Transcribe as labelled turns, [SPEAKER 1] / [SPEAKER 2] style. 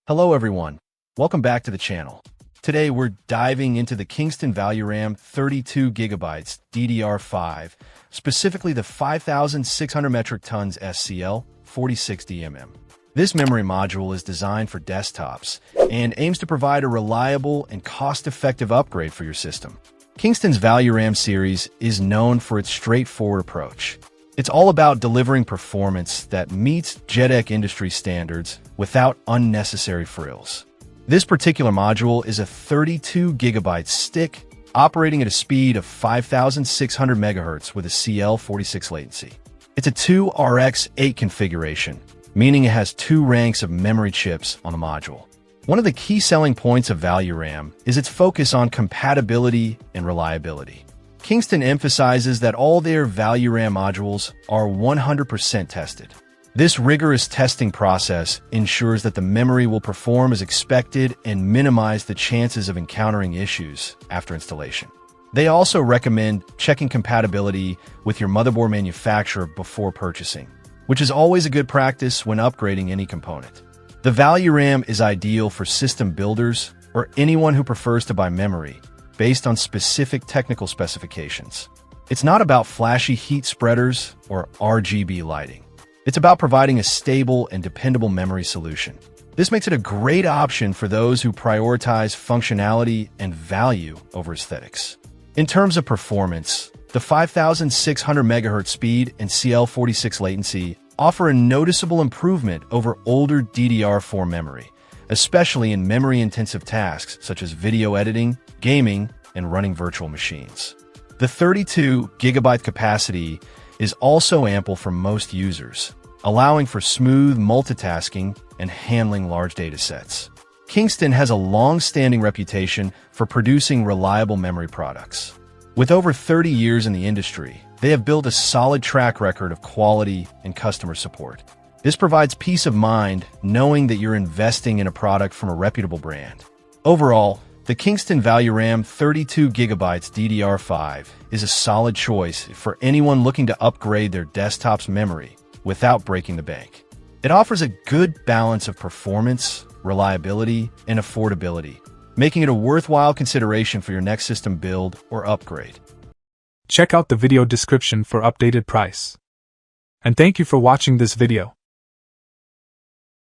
[SPEAKER 1] Hello everyone, welcome back to the channel. Today we're diving into the Kingston ValueRAM 32GB DDR5, specifically the 5,600 metric tons SCL 46DMM. This memory module is designed for desktops and aims to provide a reliable and cost-effective upgrade for your system. Kingston's ValueRAM series is known for its straightforward approach. It's all about delivering performance that meets JEDEC industry standards without unnecessary frills. This particular module is a 32GB stick operating at a speed of 5,600 MHz with a CL46 latency. It's a 2RX8 configuration, meaning it has 2 ranks of memory chips on the module. One of the key selling points of ValueRAM is its focus on compatibility and reliability. Kingston emphasizes that all their ValueRAM modules are 100% tested. This rigorous testing process ensures that the memory will perform as expected and minimize the chances of encountering issues after installation. They also recommend checking compatibility with your motherboard manufacturer before purchasing, which is always a good practice when upgrading any component. The ValueRAM is ideal for system builders or anyone who prefers to buy memory based on specific technical specifications. It's not about flashy heat spreaders or RGB lighting. It's about providing a stable and dependable memory solution. This makes it a great option for those who prioritize functionality and value over aesthetics. In terms of performance, the 5,600 MHz speed and CL46 latency offer a noticeable improvement over older DDR4 memory, especially in memory-intensive tasks such as video editing, gaming, and running virtual machines. The 32GB capacity is also ample for most users, allowing for smooth multitasking and handling large datasets. Kingston has a long-standing reputation for producing reliable memory products. With over 30 years in the industry, they have built a solid track record of quality and customer support. This provides peace of mind knowing that you're investing in a product from a reputable brand. Overall, the Kingston ValueRAM 32GB DDR5 is a solid choice for anyone looking to upgrade their desktop's memory without breaking the bank. It offers a good balance of performance, reliability, and affordability, making it a worthwhile consideration for your next system build or upgrade.
[SPEAKER 2] Check out the video description for updated price. And thank you for watching this video.